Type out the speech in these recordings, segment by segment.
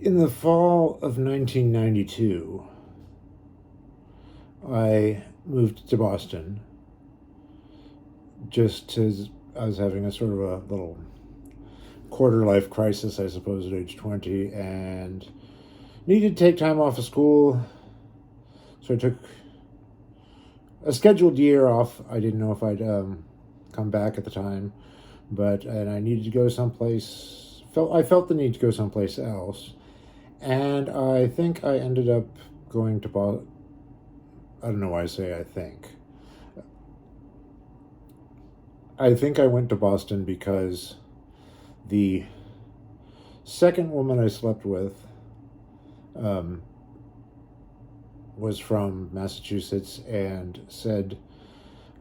In the fall of 1992, I moved to Boston just as I was having a sort of a little quarter life crisis, I suppose, at age 20, and needed to take time off of school. So I took a scheduled year off. I didn't know if I'd come back at the time, and I needed to go someplace. I felt the need to go someplace else, and I think I ended up going to Boston. I don't know why I say I think. I think I went to Boston because the second woman I slept with was from Massachusetts and said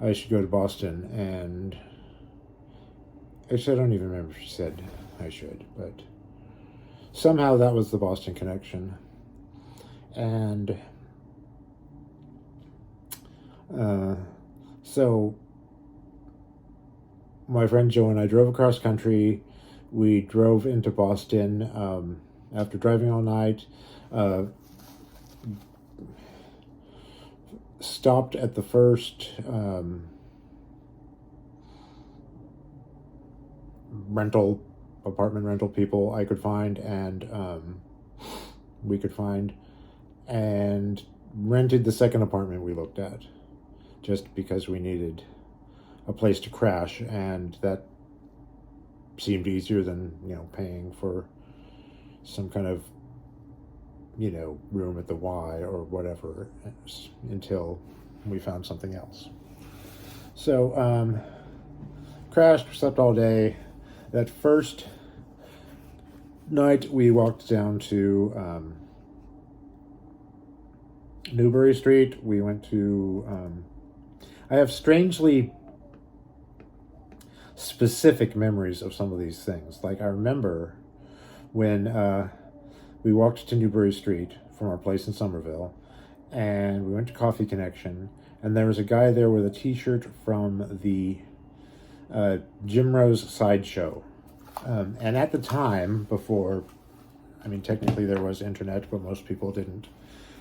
I should go to Boston. And actually, I don't even remember if she said I should, but somehow that was the Boston connection. And so my friend Joe and I drove across country. We drove into Boston after driving all night. Stopped at the first apartment rental people I could find, and we could find, and rented the second apartment we looked at, just because we needed a place to crash, and that seemed easier than paying for some kind of room at the Y or whatever until we found something else. So crashed, slept all day. That first night we walked down to Newbury Street. We went to I have strangely specific memories of some of these things. Like, I remember when we walked to Newbury Street from our place in Somerville, and we went to Coffee Connection, and there was a guy there with a t-shirt from the Jim Rose sideshow. And at the time, technically there was internet, but most people didn't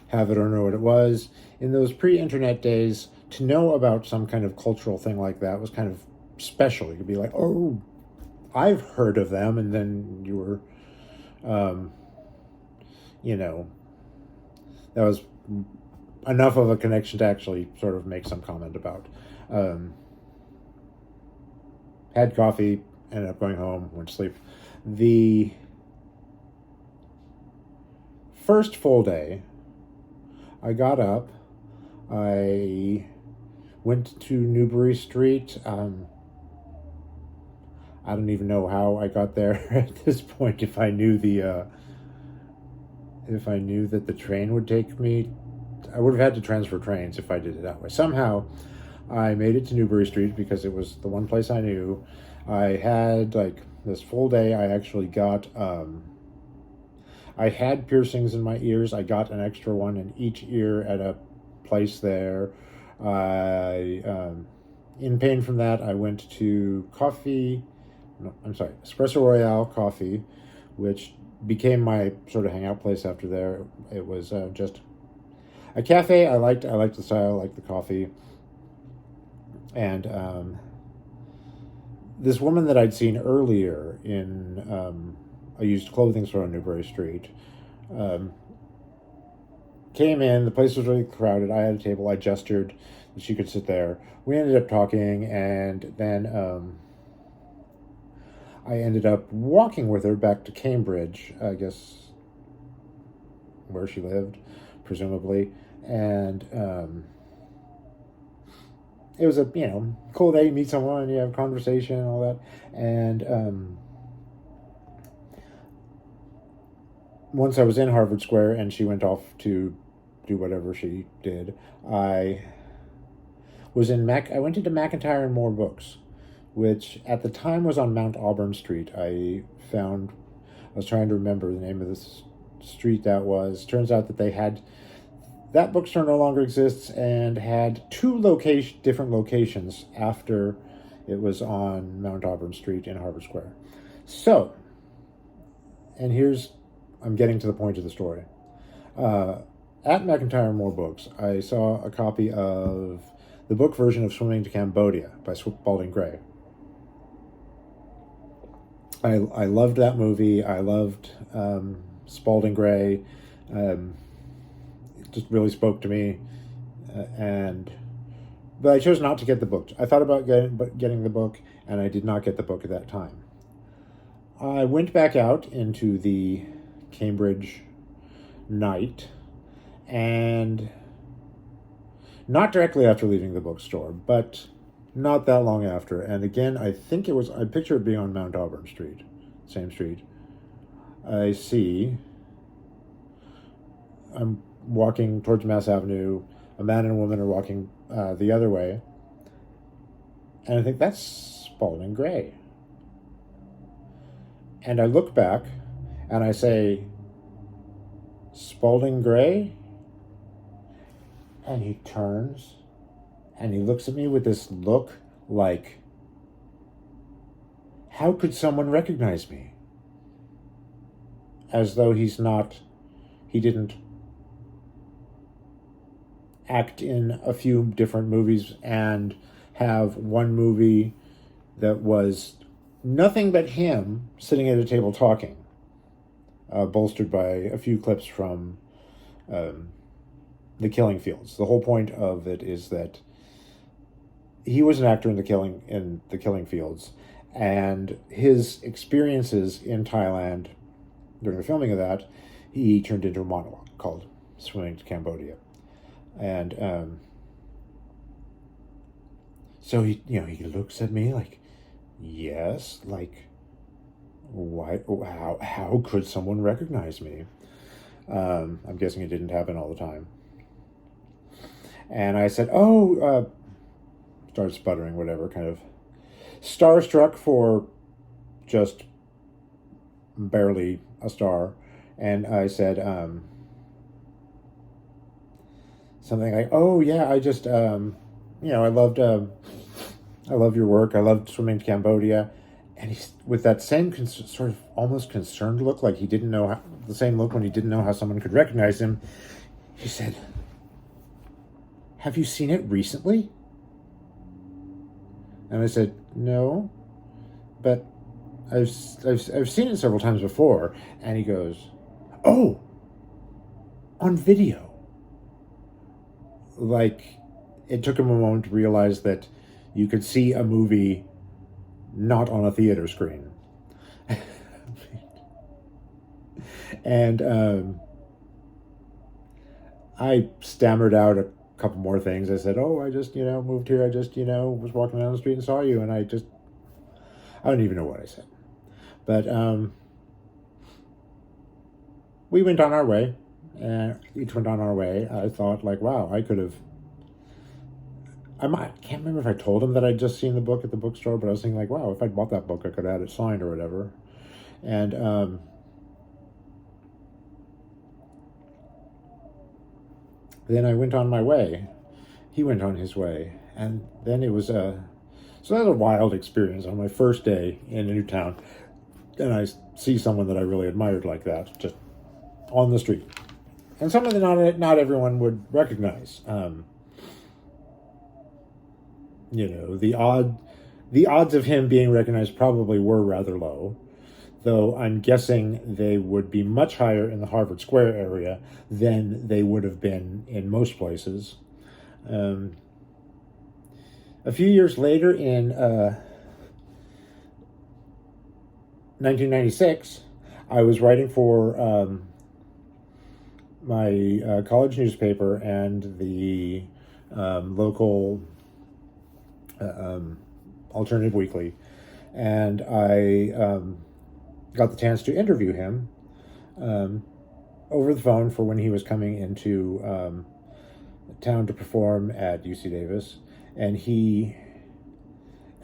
have it or know what it was. In those pre-internet days, to know about some kind of cultural thing like that was kind of special. You could be like, oh, I've heard of them, and then you were, that was enough of a connection to actually sort of make some comment about. Had coffee, ended up going home, went to sleep. The first full day, I got up, I went to Newbury Street. I don't even know how I got there at this point. If I knew that the train would take me, I would have had to transfer trains if I did it that way. Somehow, I made it to Newbury Street because it was the one place I knew. I had this full day. I actually got. I had piercings in my ears. I got an extra one in each ear at a place there. In pain from that, I went to Espresso Royale Coffee, which became my sort of hangout place after there. It was just a cafe. I liked the style, I liked the coffee. And this woman that I'd seen earlier in a used clothing store on Newbury Street came in. The place was really crowded. I had a table. I gestured that she could sit there. We ended up talking, and then I ended up walking with her back to Cambridge, I guess, where she lived, presumably. And it was a cool day. You meet someone, you have a conversation, and all that. And once I was in Harvard Square and she went off to do whatever she did, I went into McIntyre and More Books, which at the time was on Mount Auburn Street. I was trying to remember the name of this street that was. Turns out that that bookstore no longer exists and had two different locations after it was on Mount Auburn Street in Harvard Square. So, and here's I'm getting to the point of the story. At McIntyre Moore Books, I saw a copy of the book version of Swimming to Cambodia by Spalding Gray. I loved that movie. I loved Spalding Gray. It just really spoke to me. But I chose not to get the book. I thought about getting the book, and I did not get the book at that time. I went back out into the Cambridge night, and not directly after leaving the bookstore, but not that long after. And again, I picture it being on Mount Auburn Street, same street. I'm walking towards Mass Avenue. A man and a woman are walking the other way. And I think, that's Spalding Gray. And I look back and I say, Spalding Gray? And he turns and he looks at me with this look like, how could someone recognize me? As though he didn't act in a few different movies and have one movie that was nothing but him sitting at a table talking, bolstered by a few clips from The Killing Fields. The whole point of it is that he was an actor in The Killing Fields, and his experiences in Thailand during the filming of that, he turned into a monologue called Swimming to Cambodia. And so he looks at me like, yes, like, why? How could someone recognize me? I'm guessing it didn't happen all the time. And I said, started sputtering, whatever, kind of starstruck for just barely a star. And I said, something like, "Oh yeah, I just, I loved your work. I loved Swimming to Cambodia." And he's with that same sort of almost concerned look, like he didn't know the same look when he didn't know how someone could recognize him. He said, "Have you seen it recently?" And I said, "No, but I've seen it several times before." And he goes, "Oh, on video." Like, it took him a moment to realize that you could see a movie not on a theater screen. And I stammered out a couple more things. I said, "Oh, I just, moved here. I just, was walking down the street and saw you." And I don't even know what I said. But we went on our way. And each went on our way. I thought, like, wow, I can't remember if I told him that I'd just seen the book at the bookstore, but I was thinking, like, wow, if I'd bought that book, I could have had it signed or whatever. And then I went on my way. He went on his way. And then it was so that was a wild experience on my first day in a new town. And I see someone that I really admired like that, just on the street. And someone that not everyone would recognize. The odds of him being recognized probably were rather low, though I'm guessing they would be much higher in the Harvard Square area than they would have been in most places. A few years later, in 1996, I was writing for my college newspaper and the local alternative weekly, and I got the chance to interview him over the phone for when he was coming into town to perform at UC Davis. And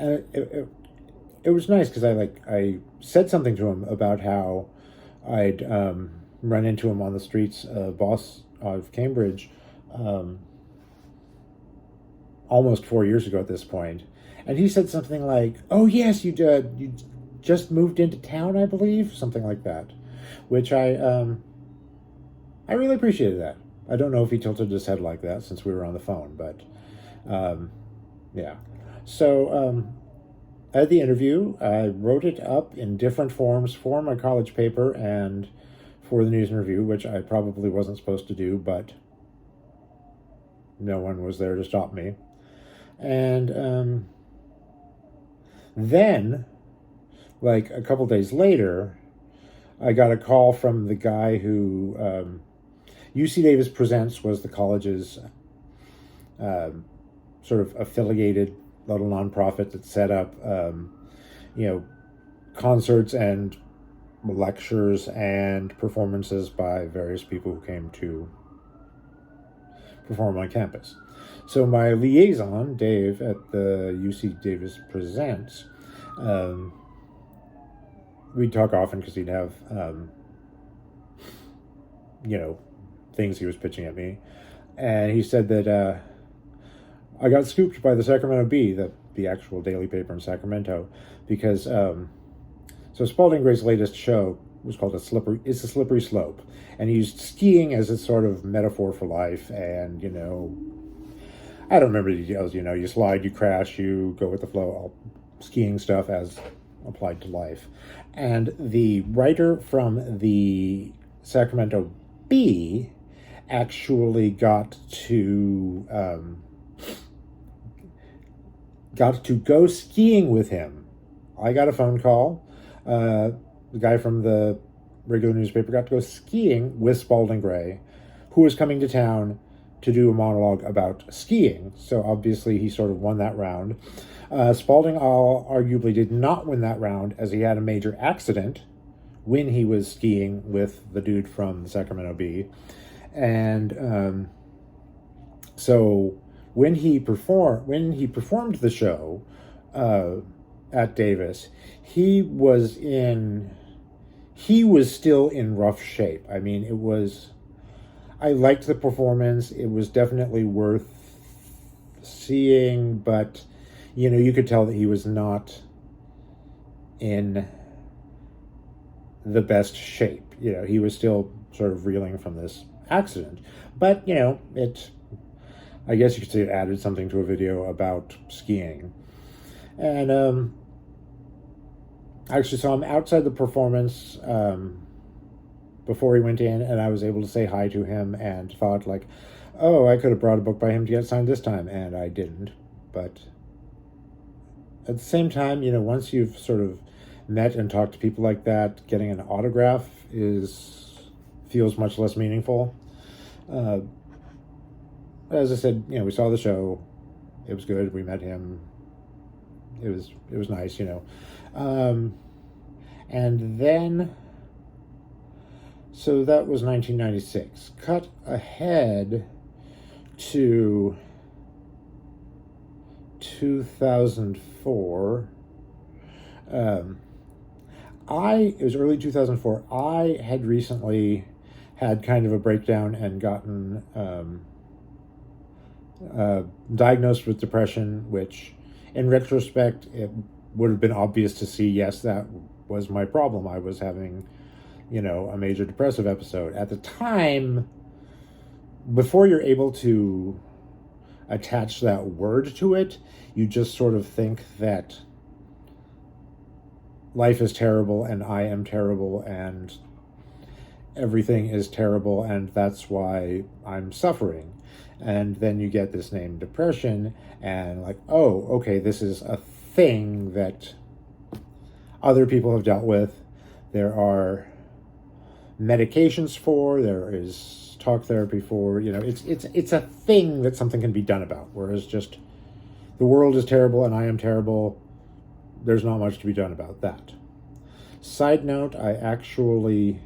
it was nice because I said something to him about how I'd run into him on the streets of Cambridge almost 4 years ago at this point. And he said something like, "Oh yes, you just moved into town, I believe," something like that. which I really appreciated that. I don't know if he tilted his head like that since we were on the phone, but yeah. So I had the interview. I wrote it up in different forms for my college paper and for the News and Review, which I probably wasn't supposed to do, but no one was there to stop me. And then, like a couple days later, I got a call from the guy who UC Davis Presents was the college's sort of affiliated little nonprofit that set up, concerts and lectures and performances by various people who came to perform on campus. So my liaison, Dave, at the UC Davis Presents, we'd talk often because he'd have, things he was pitching at me. And he said that I got scooped by the Sacramento Bee, the actual daily paper in Sacramento, because so Spalding Gray's latest show was called It's a Slippery Slope, and he used skiing as a sort of metaphor for life. And I don't remember the details. You slide, you crash, you go with the flow, all skiing stuff as applied to life. And the writer from the Sacramento Bee actually got to go skiing with him. I got a phone call. The guy from the regular newspaper got to go skiing with Spalding Gray, who was coming to town to do a monologue about skiing. So obviously he sort of won that round. Spalding arguably did not win that round, as he had a major accident when he was skiing with the dude from the Sacramento Bee. And so when he performed the show at Davis, he was still in rough shape. I mean, I liked the performance. It was definitely worth seeing, but you could tell that he was not in the best shape. He was still sort of reeling from this accident. But, I guess you could say it added something to a video about skiing. And I actually saw him outside the performance before he went in, and I was able to say hi to him and thought, like, oh, I could have brought a book by him to get signed this time, and I didn't. But at the same time, once you've sort of met and talked to people like that, getting an autograph feels much less meaningful. As I said, we saw the show. It was good. We met him. It was nice, and then, so that was 1996. Cut ahead to 2004. It was early 2004. I had recently had kind of a breakdown and gotten diagnosed with depression, which in retrospect, it would have been obvious to see, yes, that was my problem. I was having, a major depressive episode. At the time, before you're able to attach that word to it, you just sort of think that life is terrible and I am terrible and everything is terrible and that's why I'm suffering. And then you get this name depression and like, oh, okay, this is a thing that other people have dealt with. There are medications for, there is talk therapy for, it's a thing that something can be done about. Whereas just the world is terrible and I am terrible, there's not much to be done about that. Side note, I actually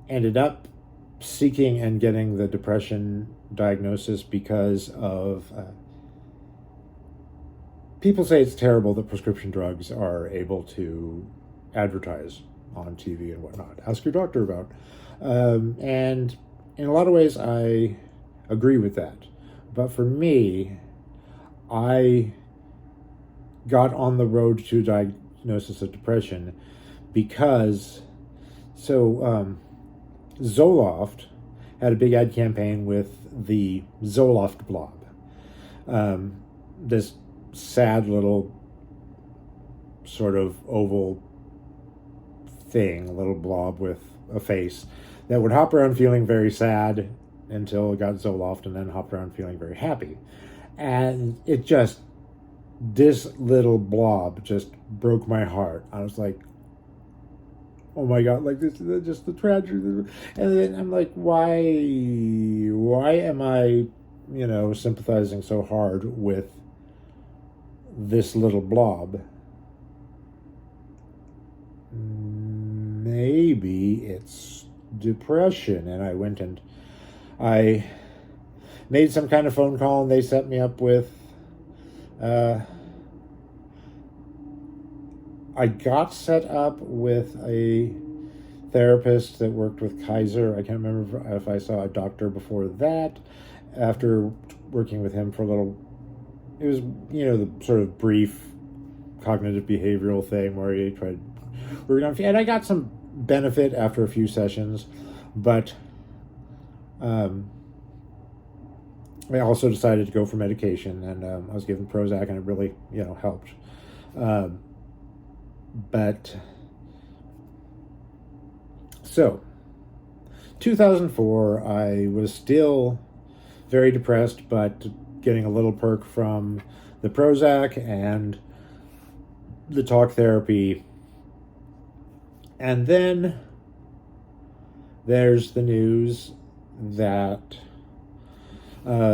ended up seeking and getting the depression diagnosis because of people say it's terrible that prescription drugs are able to advertise on TV and whatnot. Ask your doctor about. And in a lot of ways, I agree with that. But for me, I got on the road to diagnosis of depression because Zoloft had a big ad campaign with the Zoloft blob. This sad little sort of oval thing, a little blob with a face that would hop around feeling very sad until it got Zoloft, and then hopped around feeling very happy. And this little blob just broke my heart. I was like, oh my God, like this is just the tragedy. And then I'm like, why am I, sympathizing so hard with this little blob? Maybe it's depression. And I went and I made some kind of phone call, and they set me up with, I got set up with a therapist that worked with Kaiser. I can't remember if I saw a doctor before that. After working with him for a little, it was, the sort of brief cognitive behavioral thing where he tried working on, and I got some benefit after a few sessions, but I also decided to go for medication, and I was given Prozac, and it really, helped. But so 2004, I was still very depressed, but getting a little perk from the Prozac and the talk therapy. And then there's the news that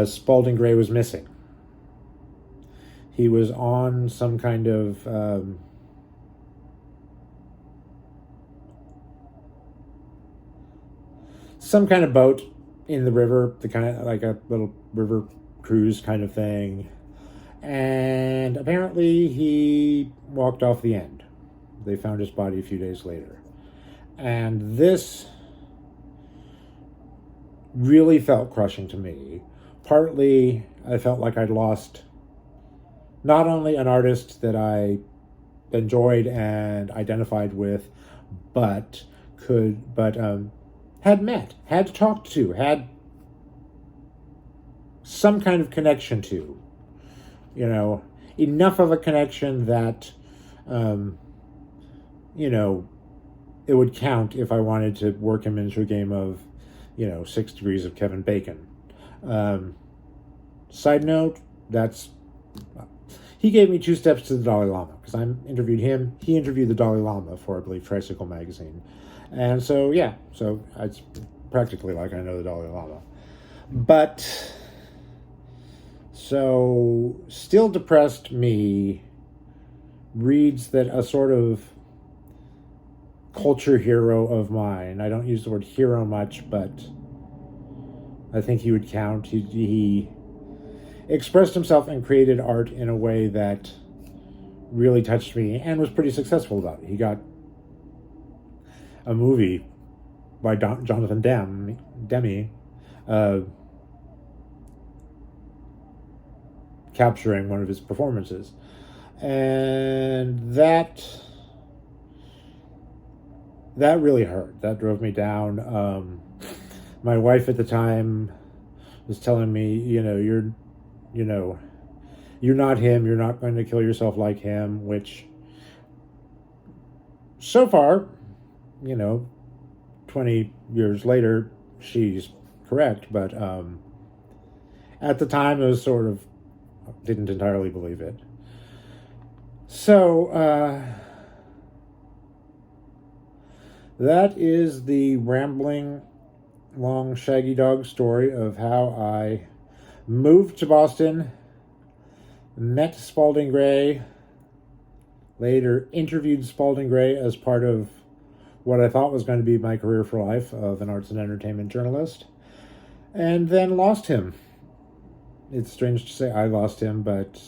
Spalding Gray was missing. He was on some kind of boat in the river, the kind of like a little river cruise kind of thing. And apparently he walked off the end. They found his body a few days later. And this really felt crushing to me. Partly, I felt like I'd lost not only an artist that I enjoyed and identified with, but had met, had talked to, had some kind of connection to, enough of a connection that, it would count if I wanted to work him into a game of, 6 Degrees of Kevin Bacon. Side note, he gave me 2 steps to the Dalai Lama, because I interviewed him. He interviewed the Dalai Lama for, I believe, Tricycle Magazine. And so, so it's practically like I know the Dalai Lama. But, so, still depressed me reads that a sort of culture hero of mine, I don't use the word hero much, but I think he would count. He expressed himself and created art in a way that really touched me and was pretty successful about it. He got a movie by Jonathan Demme capturing one of his performances. And that really hurt. That drove me down. My wife at the time was telling me, you're not him. You're not going to kill yourself like him, which so far, 20 years later, she's correct. But at the time, it was sort of, didn't entirely believe it. So, that is the rambling, long, shaggy dog story of how I moved to Boston, met Spalding Gray, later interviewed Spalding Gray as part of what I thought was going to be my career for life of an arts and entertainment journalist, and then lost him. It's strange to say I lost him, but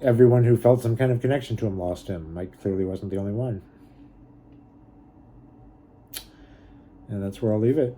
everyone who felt some kind of connection to him lost him. I clearly wasn't the only one. And that's where I'll leave it.